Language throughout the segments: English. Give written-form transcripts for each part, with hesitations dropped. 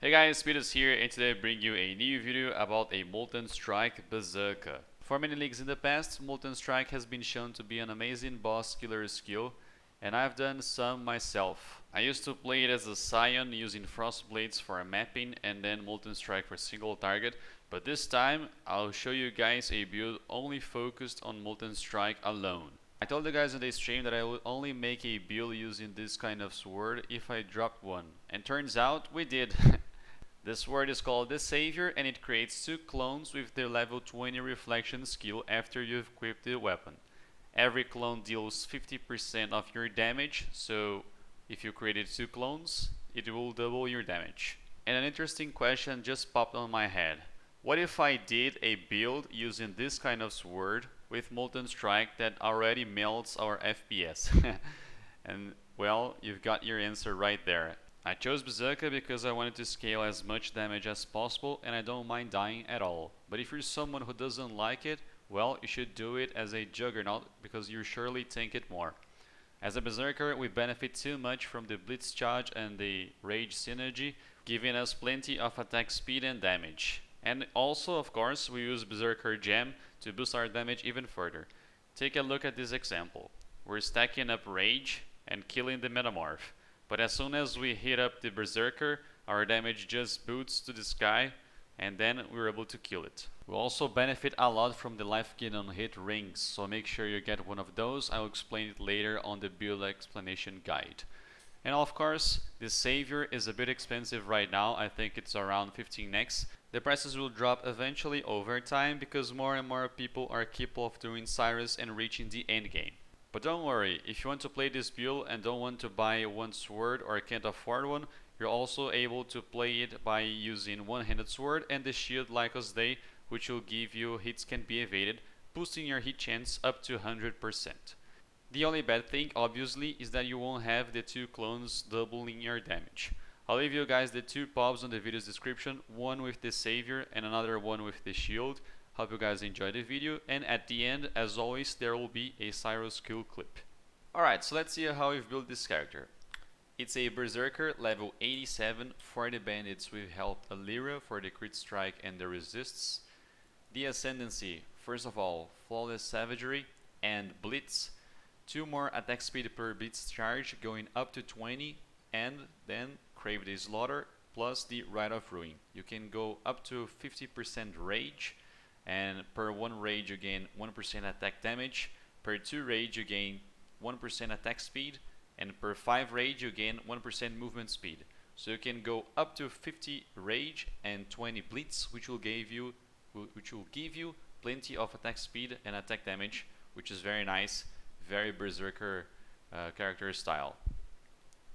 Hey guys, Speedoz here, and today I bring you a new video about a Molten Strike Berserker. For many leagues in the past, Molten Strike has been shown to be an amazing boss killer skill, and I've done some myself. I used to play it as a Scion using Frost Blades for mapping and then Molten Strike for single target, but this time I'll show you guys a build only focused on Molten Strike alone. I told you guys in the stream that I would only make a build using this kind of sword if I dropped one, and turns out we did. This sword is called the Saviour, and it creates 2 clones with the level 20 reflection skill after you've equipped the weapon. Every clone deals 50% of your damage, so if you created 2 clones, it will double your damage. And an interesting question just popped on my head. What if I did a build using this kind of sword with Molten Strike that already melts our FPS? And well, you've got your answer right there. I chose Berserker because I wanted to scale as much damage as possible and I don't mind dying at all. But if you're someone who doesn't like it, well, you should do it as a Juggernaut because you surely tank it more. As a Berserker, we benefit too much from the Blitz charge and the Rage synergy, giving us plenty of attack speed and damage. And also, of course, we use Berserker Gem to boost our damage even further. Take a look at this example. We're stacking up Rage and killing the Metamorph. But as soon as we hit up the Berserker, our damage just boots to the sky, and then we're able to kill it. We'll also benefit a lot from the life gain on hit rings, so make sure you get one of those. I'll explain it later on the build explanation guide. And of course, the Saviour is a bit expensive right now. I think it's around 15x. The prices will drop eventually over time because more and more people are capable of doing Sirus and reaching the end game. But don't worry, if you want to play this build and don't want to buy one sword or can't afford one, you're also able to play it by using one-handed sword and the shield like us day, which will give you hits can be evaded, boosting your hit chance up to 100%. The only bad thing, obviously, is that you won't have the 2 clones doubling your damage. I'll leave you guys the 2 pubs on the video's description, one with the Saviour and another one with the shield. Hope you guys enjoyed the video, and at the end, as always, there will be a Sirus skill clip. Alright, so let's see how we've built this character. It's a Berserker level 87. For the bandits we've helped a Lyra for the crit strike and the resists. The Ascendancy, first of all, flawless savagery and blitz. 2 more attack speed per blitz charge going up to 20, and then crave the slaughter plus the rite of ruin. You can go up to 50% rage, and per 1 rage you gain 1% attack damage, per 2 rage you gain 1% attack speed, and per 5 rage you gain 1% movement speed. So you can go up to 50 rage and 20 blitz, which will give you plenty of attack speed and attack damage, which is very nice, very Berserker character style.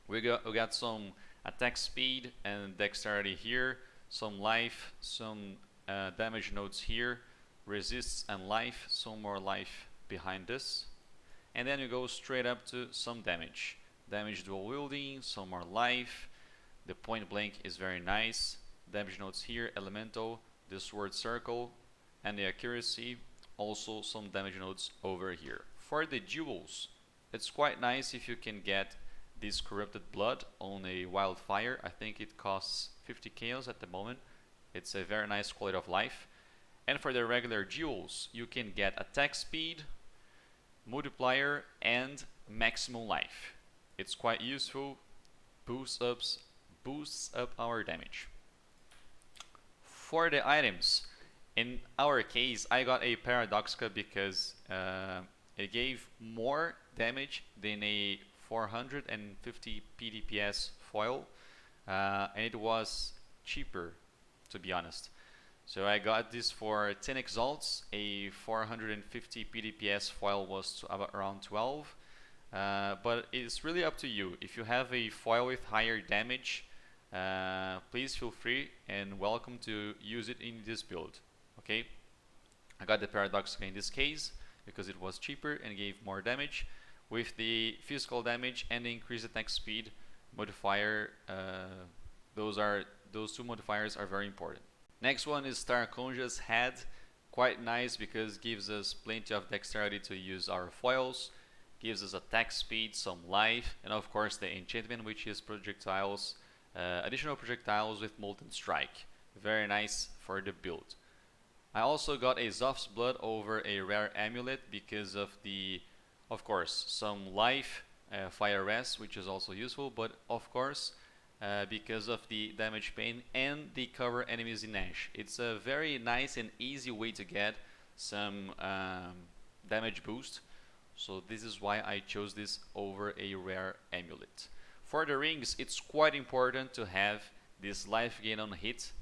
We got some attack speed and dexterity here, some life, some damage nodes here, resists and life, some more life behind this, and then you go straight up to some damage. Damage dual wielding, some more life, the point blank is very nice, damage nodes here, elemental, the sword circle, and the accuracy, also some damage nodes over here. For the duels, it's quite nice if you can get this corrupted blood on a wildfire. I think it costs 50 chaos at the moment. It's a very nice quality of life. And for the regular duels, you can get attack speed, multiplier, and maximum life. It's quite useful, boosts up our damage. For the items, in our case, I got a Paradoxica because it gave more damage than a 450 PDPS foil, and it was cheaper, to be honest. So I got this for 10 exalts. A 450 PDPS foil was around 12, but it's really up to you. If you have a foil with higher damage, please feel free and welcome to use it in this build. Okay, I got the Paradoxica in this case because it was cheaper and gave more damage. With the physical damage and the increased attack speed modifier, those 2 modifiers are very important. Next one is Starconja's Head. Quite nice because gives us plenty of dexterity to use our foils, gives us attack speed, some life, and of course the enchantment, which is projectiles additional projectiles with Molten Strike. Very nice for the build. I also got a Zoph's Blood over a rare amulet because of the, of course, some life, fire rest, which is also useful, but of course, because of the damage pain and the cover enemies in Ash. It's a very nice and easy way to get some damage boost. So this is why I chose this over a rare amulet. For the rings, it's quite important to have this life gain on hit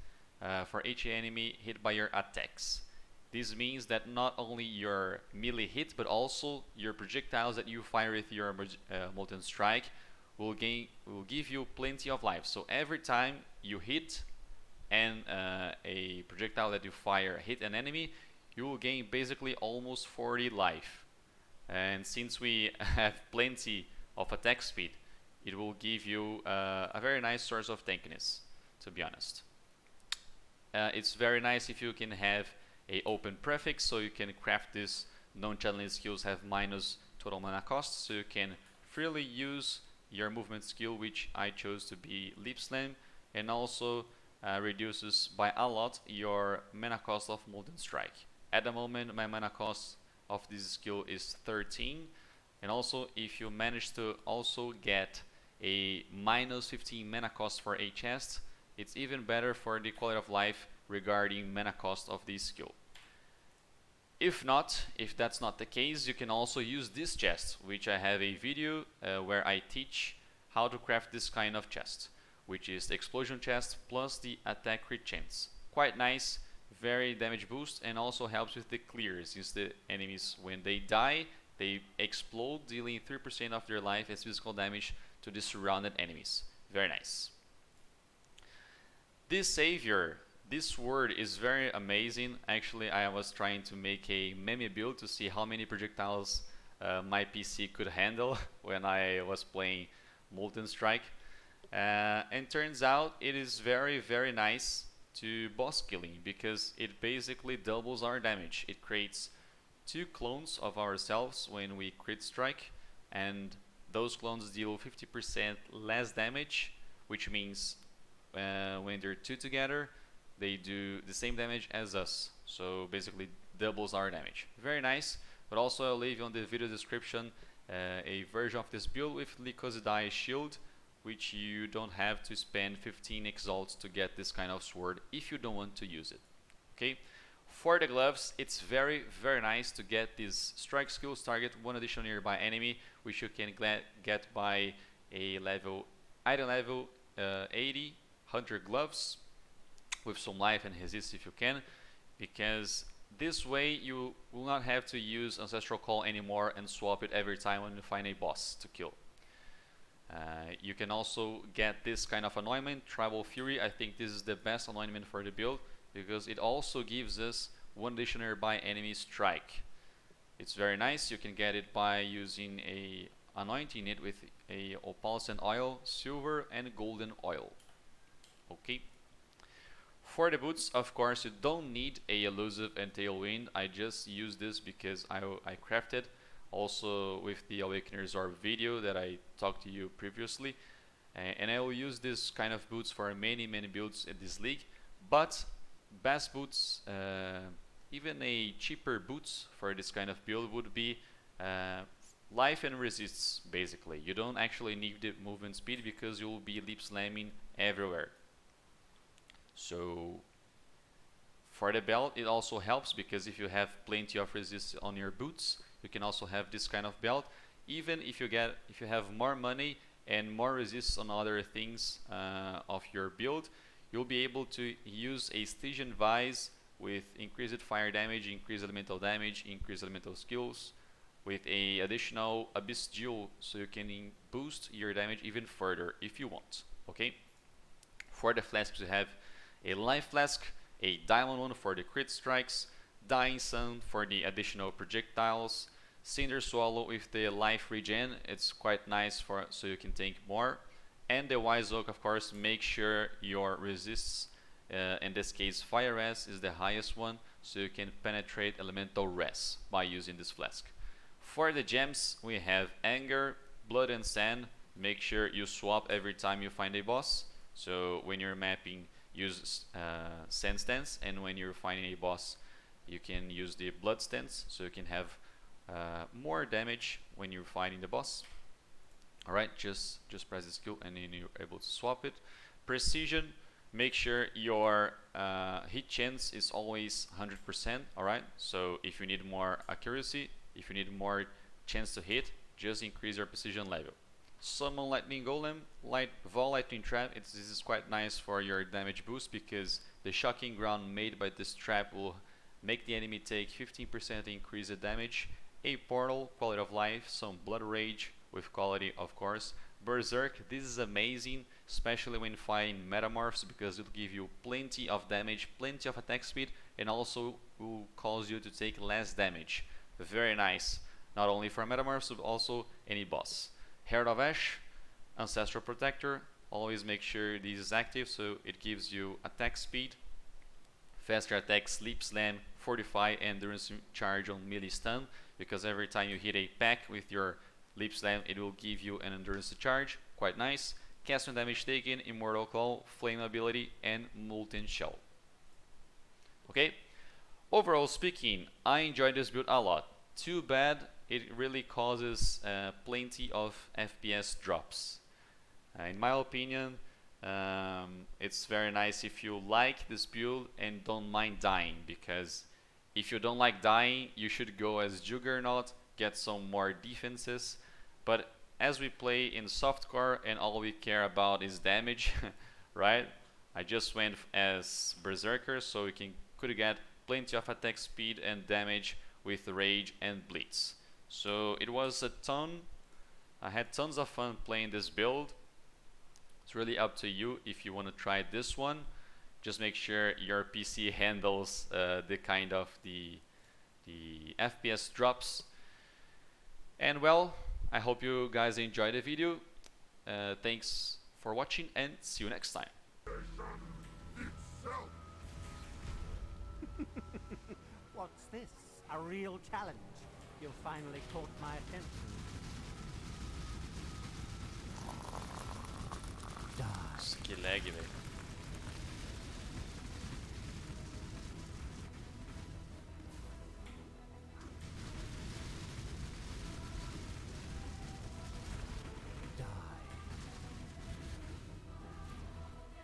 for each enemy hit by your attacks. This means that not only your melee hit, but also your projectiles that you fire with your Molten Strike will give you plenty of life. So every time you hit and a projectile that you fire hit an enemy, you will gain basically almost 40 life. And since we have plenty of attack speed, it will give you a very nice source of tankiness, to be honest. It's very nice if you can have a open prefix, so you can craft this non-challenge skills have minus total mana cost, so you can freely use your movement skill, which I chose to be Leap Slam, and also reduces by a lot your mana cost of Molten Strike. At the moment, my mana cost of this skill is 13, and also if you manage to also get a minus 15 mana cost for a chest, it's even better for the quality of life regarding mana cost of this skill. If that's not the case, you can also use this chest, which I have a video where I teach how to craft this kind of chest, which is the explosion chest plus the attack crit chance. Quite nice, very damage boost, and also helps with the clear, since the enemies, when they die, they explode, dealing 3% of their life as physical damage to the surrounded enemies. Very nice. This Saviour, this word is very amazing. Actually, I was trying to make a meme build to see how many projectiles my PC could handle when I was playing Molten Strike. And turns out it is very, very nice to boss killing, because it basically doubles our damage. It creates 2 clones of ourselves when we crit strike, and those clones deal 50% less damage, which means when they're 2 together, they do the same damage as us. So basically doubles our damage. Very nice. But also I'll leave you on the video description a version of this build with Lycosidai shield, which you don't have to spend 15 exalts to get this kind of sword if you don't want to use it. Okay. For the gloves, it's very, very nice to get these strike skills target 1 additional nearby enemy, which you can get by a item level 80 hunter gloves with some life and resist if you can, because this way you will not have to use Ancestral Call anymore and swap it every time when you find a boss to kill. You can also get this kind of anointment, Tribal Fury. I think this is the best anointment for the build, because it also gives us 1 additional nearby enemy strike. It's very nice. You can get it by using anointing it with a opalescent oil, silver and golden oil. Okay. For the boots, of course, you don't need a elusive and tailwind. I just use this because I crafted also with the Awakener Orb video that I talked to you previously, and I will use this kind of boots for many builds in this league. But best boots, even a cheaper boots for this kind of build would be life and resists. Basically, you don't actually need the movement speed because you will be leap slamming everywhere. So for the belt, it also helps, because if you have plenty of resist on your boots, you can also have this kind of belt. Even if you have more money and more resist on other things of your build, you'll be able to use a Stygian Vise with increased fire damage, increased elemental damage, increased elemental skills, with a additional Abyss Jewel, so you can boost your damage even further if you want. Okay. For the flasks, you have a Life Flask, a Diamond one for the crit strikes, Dying Sun for the additional projectiles, Cinder Swallow with the life regen. It's quite nice so you can tank more, and the Wise Oak, of course. Make sure your resists, in this case Fire Res, is the highest one, so you can penetrate Elemental Res by using this flask. For the gems, we have Anger, Blood and Sand. Make sure you swap every time you find a boss, So when you're mapping, use Sand Stance, and when you're fighting a boss, you can use the Blood Stance, so you can have more damage when you're fighting the boss. Alright, just press the skill and then you're able to swap it. Precision, make sure your hit chance is always 100%. Alright, so if you need more accuracy, if you need more chance to hit, just increase your precision level. Summon Lightning Golem, Vol Lightning Trap. This is quite nice for your damage boost, because the shocking ground made by this trap will make the enemy take 15% increase in damage. A portal, quality of life, some blood rage with quality, of course. Berserk, this is amazing, especially when fighting Metamorphs, because it will give you plenty of damage, plenty of attack speed, and also will cause you to take less damage. Very nice, not only for Metamorphs but also any boss. Heart of Ash, Ancestral Protector, always make sure this is active, so it gives you attack speed, faster attack, sleep slam, fortify, endurance charge on melee stun, because every time you hit a pack with your leap slam, it will give you an endurance charge, quite nice. Cast when damage taken, Immortal Call, Flame ability, and Molten Shell. Okay, overall speaking, I enjoyed this build a lot. Too bad it really causes plenty of FPS drops. In my opinion, it's very nice if you like this build and don't mind dying, because if you don't like dying, you should go as Juggernaut, get some more defenses. But as we play in softcore and all we care about is damage, right? I just went as Berserker, so we could get plenty of attack speed and damage with Rage and Blitz. So it was a ton. I had tons of fun playing this build. It's really up to you if you want to try this one. Just make sure your PC handles the kind of the FPS drops. And well, I hope you guys enjoyed the video. Thanks for watching and see you next time. What's this? A real challenge? You've finally caught my attention. Die. Que lag, velho.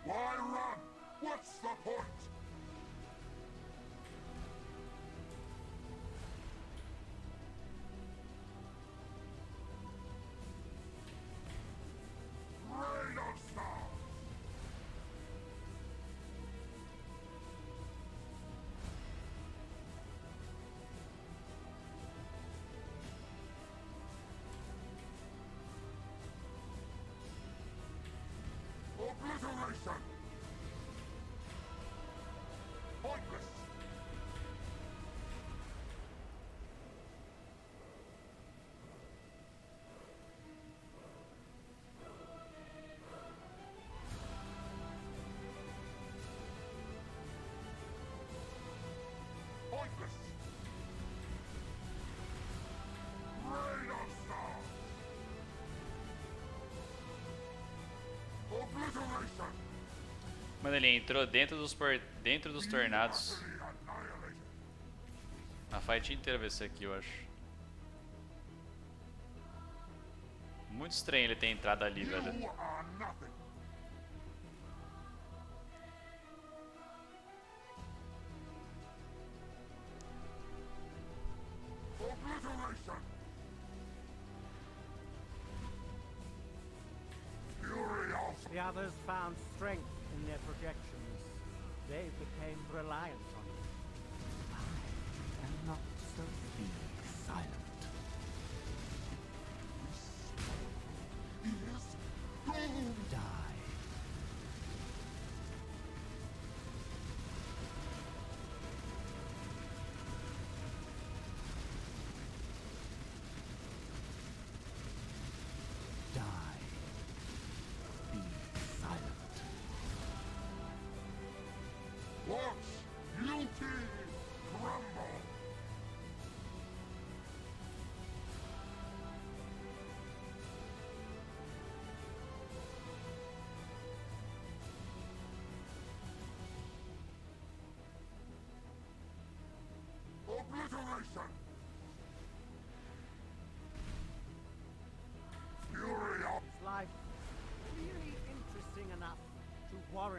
Why run? What's the point? Rain of stars! Obliteration! Pointless! Pointless! Rain of stars! Obliteration! Mano, ele entrou dentro dos tornados. A fight inteira vai ser aqui, eu acho. Muito estranho ele ter entrado ali, velho. You are nothing. Obliteration. Fury of The others found strength in their projections. They became reliant on it. I am not so be silent. he is doomed. Die. Die. Be silent. Watch beauty crumble.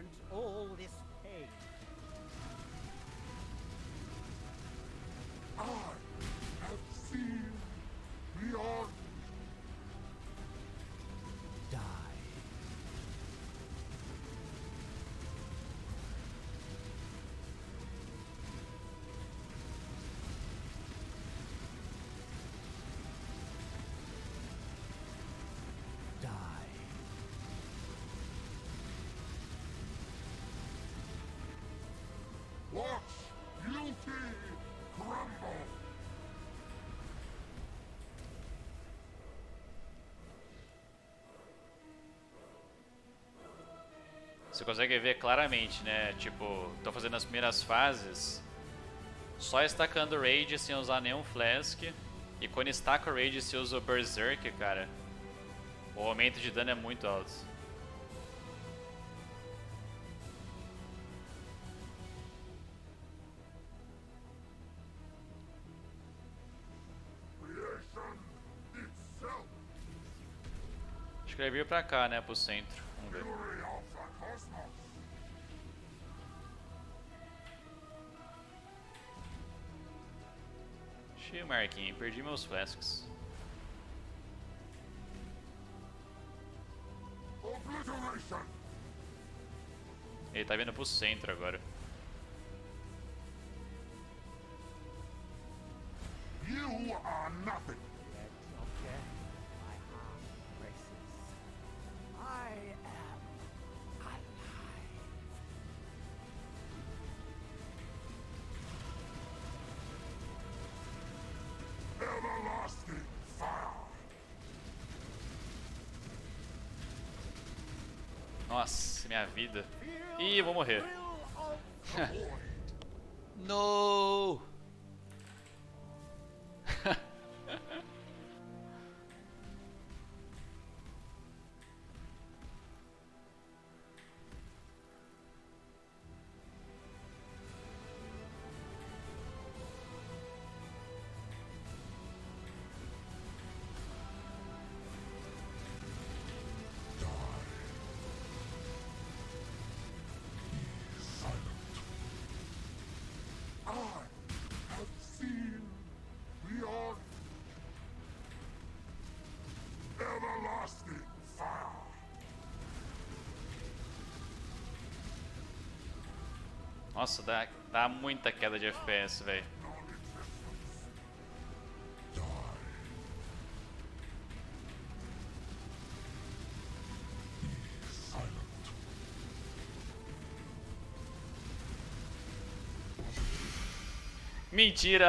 warrant all this pain? I have seen beyond. Die. Die. Watch guilty crumble. Você consegue ver claramente, né? Tipo, tô fazendo as primeiras fases só estacando Rage sem usar nenhum Flask. E quando estaca o Rage se usa o Berserk, cara, o aumento de dano é muito alto. Creation itself. Acho que ele veio pra cá, né? Pro centro. Vamos ver. Fury of the cosmos. Cheio, Marquinhos. Perdi meus Flasks. Obliteration. Ele tá vindo pro centro agora. You are nothing. The edge of death, my heart races. I am alive. Everlasting fire. Nossa, minha vida. Ih, eu vou morrer. Will of The void. No! I have seen beyond. Everlasting fire. Nossa, dá muita queda de FPS, velho. Non-existence. Die. Be silent. Mentira!